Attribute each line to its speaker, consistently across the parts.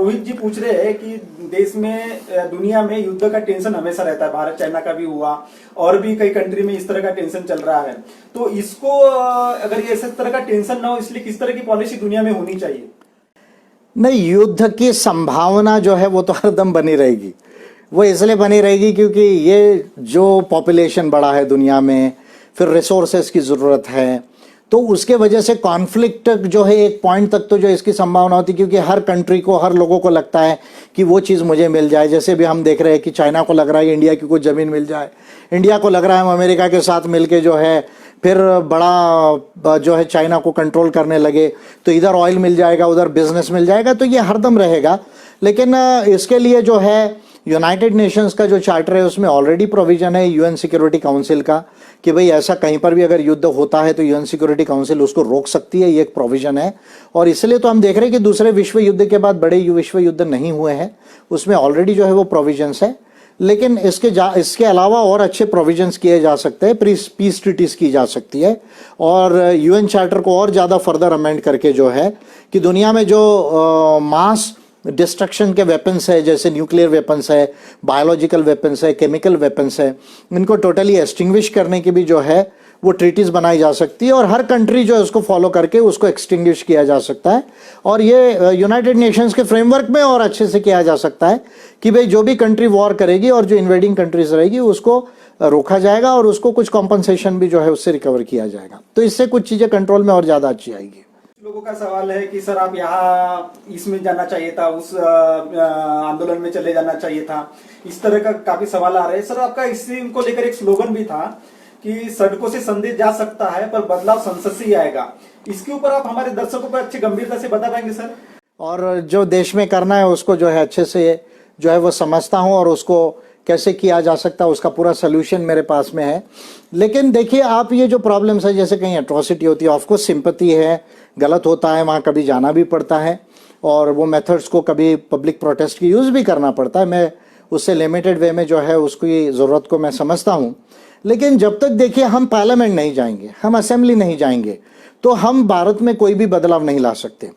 Speaker 1: रोहित जी पूछ रहे हैं कि देश में दुनिया में युद्ध का टेंशन हमेशा रहता है, भारत चाइना का भी हुआ और भी कई कंट्री में इस तरह का टेंशन चल रहा है, तो इसको अगर ये इस तरह का टेंशन ना हो इसलिए किस तरह की पॉलिसी दुनिया में होनी चाहिए?
Speaker 2: नहीं, युद्ध की संभावना जो है वो तो हरदम बनी रहेगी। वो इसलिए बनी रहेगी क्योंकि ये जो पॉपुलेशन बढ़ा है दुनिया में, फिर रिसोर्सेस की ज़रूरत है, तो उसके वजह से कॉन्फ्लिक्ट जो है एक पॉइंट तक तो जो इसकी संभावना होती है, क्योंकि हर कंट्री को, हर लोगों को लगता है कि वो चीज़ मुझे मिल जाए। जैसे भी हम देख रहे हैं कि चाइना को लग रहा है इंडिया की कोई ज़मीन मिल जाए, इंडिया को लग रहा है हम अमेरिका के साथ मिलके जो है फिर बड़ा जो है चाइना को कंट्रोल करने लगे, तो इधर ऑयल मिल जाएगा, उधर बिजनेस मिल जाएगा, तो ये हरदम रहेगा। लेकिन इसके लिए जो है यूनाइटेड नेशंस का जो चार्टर है उसमें ऑलरेडी प्रोविजन है यूएन सिक्योरिटी काउंसिल का कि भाई ऐसा कहीं पर भी अगर युद्ध होता है तो यूएन सिक्योरिटी काउंसिल उसको रोक सकती है, ये एक प्रोविजन है। और इसलिए तो हम देख रहे हैं कि दूसरे विश्व युद्ध के बाद बड़े विश्व युद्ध नहीं हुए हैं, उसमें ऑलरेडी जो है वो प्रोविजंस है। लेकिन इसके अलावा और अच्छे प्रोविजंस किए जा सकते हैं, पीस ट्रीटीज की जा सकती है और यूएन चार्टर को और ज़्यादा फर्दर अमेंड करके जो है कि दुनिया में जो मास डिस्ट्रक्शन के वेपन्स है, जैसे न्यूक्लियर वेपन्स है, बायोलॉजिकल वेपन्स है, केमिकल वेपन्स है, इनको टोटली एक्सटिंग्विश करने की भी जो है वो ट्रीटीज बनाई जा सकती है और हर कंट्री जो है उसको फॉलो करके उसको एक्सटिंग्विश किया जा सकता है। और ये यूनाइटेड नेशंस के फ्रेमवर्क में और अच्छे से किया जा सकता है कि भाई जो भी कंट्री वॉर करेगी और जो इन्वेडिंग कंट्रीज रहेगी उसको रोका जाएगा और उसको कुछ कॉम्पनसेशन भी जो है उससे रिकवर किया जाएगा, तो इससे कुछ चीज़ें कंट्रोल में और ज़्यादा अच्छी आएगी।
Speaker 1: लोगों का सवाल है कि सर आप यहाँ इसमें जाना चाहिए था, उस आंदोलन में चले जाना चाहिए था, इस तरह का काफी सवाल आ रहे हैं। सर आपका इनको लेकर एक स्लोगन भी था कि सड़कों से संदेश जा सकता है पर बदलाव संसद से ही आएगा, इसके ऊपर आप हमारे दर्शकों पर अच्छी गंभीरता से बता पाएंगे सर? और
Speaker 2: जो देश में करना है उसको जो है अच्छे से जो है वो समझता हूँ और उसको कैसे किया जा सकता है उसका पूरा सोल्यूशन मेरे पास में है। लेकिन देखिए आप, ये जो प्रॉब्लम्स है जैसे कहीं एट्रॉसिटी होती है, ऑफकोर्स सिंपैथी है, गलत होता है, वहाँ कभी जाना भी पड़ता है और वो मेथड्स को कभी पब्लिक प्रोटेस्ट की यूज़ भी करना पड़ता है। मैं उससे लिमिटेड वे में जो है उसकी ज़रूरत को मैं समझता हूँ। लेकिन जब तक देखिए हम पार्लियामेंट नहीं जाएंगे, हम असेंबली नहीं जाएंगे, तो हम भारत में कोई भी बदलाव नहीं ला सकते,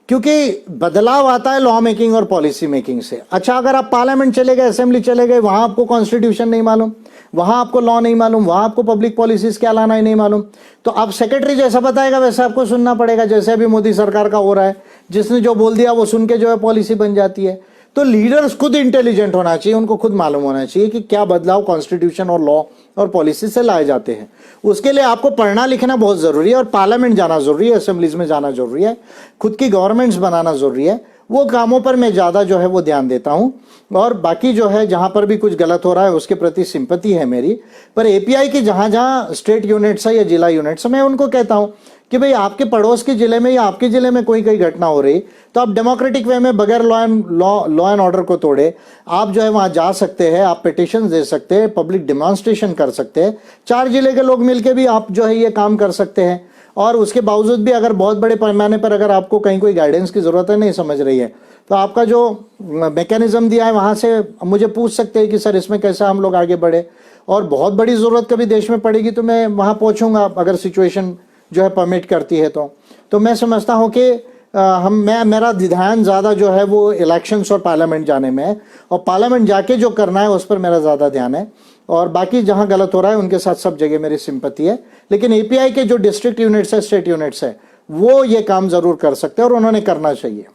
Speaker 2: क्योंकि बदलाव आता है लॉ मेकिंग और पॉलिसी मेकिंग से। अच्छा, अगर आप पार्लियामेंट चले गए, असेंबली चले गए, वहां आपको कॉन्स्टिट्यूशन नहीं मालूम, वहां आपको लॉ नहीं मालूम, वहां आपको पब्लिक पॉलिसीज क्या लाना है नहीं मालूम, तो आप सेक्रेटरी जैसा बताएगा वैसा आपको सुनना पड़ेगा, जैसे अभी मोदी सरकार का हो रहा है, जिसने जो बोल दिया वो सुन के जो है पॉलिसी बन जाती है। तो लीडर्स खुद इंटेलिजेंट होना चाहिए, उनको खुद मालूम होना चाहिए कि क्या बदलाव कॉन्स्टिट्यूशन और लॉ और पॉलिसी से लाए जाते हैं। उसके लिए आपको पढ़ना लिखना बहुत ज़रूरी है और पार्लियामेंट जाना ज़रूरी है, असेंबलीज में जाना ज़रूरी है, खुद की गवर्नमेंट्स बनाना ज़रूरी है। वो कामों पर मैं ज़्यादा जो है वो ध्यान देता हूँ और बाकी जो है जहाँ पर भी कुछ गलत हो रहा है उसके प्रति सिंपैथी है मेरी। पर एपीआई की जहाँ जहाँ स्टेट यूनिट्स है या जिला यूनिट्स है, मैं उनको कहता हूँ कि भाई आपके पड़ोस के जिले में या आपके जिले में कोई घटना हो रही तो आप डेमोक्रेटिक वे में बगैर लॉ एंड ऑर्डर को तोड़े आप जो है वहाँ जा सकते हैं, आप पिटिशन दे सकते हैं, पब्लिक डिमॉन्स्ट्रेशन कर सकते हैं। 4 जिले के लोग मिलके भी आप जो है ये काम कर सकते हैं और उसके बावजूद भी अगर बहुत बड़े पैमाने पर अगर आपको कहीं कोई गाइडेंस की ज़रूरत है, नहीं समझ रही है, तो आपका जो मैकेनिज्म दिया है वहाँ से मुझे पूछ सकते हैं कि सर इसमें कैसा हम लोग आगे बढ़े। और बहुत बड़ी ज़रूरत कभी देश में पड़ेगी तो मैं वहाँ पहुँचूँगा अगर सिचुएशन जो है परमिट करती है। तो मैं समझता हूँ कि मेरा ध्यान ज़्यादा जो है वो इलेक्शंस और पार्लियामेंट जाने में है और पार्लियामेंट जाके जो करना है उस पर मेरा ज़्यादा ध्यान है और बाकी जहाँ गलत हो रहा है उनके साथ सब जगह मेरी सिंपैथी है। लेकिन एपीआई के जो डिस्ट्रिक्ट यूनिट्स है, स्टेट यूनिट्स है, वो ये काम ज़रूर कर सकते हैं और उन्होंने करना चाहिए।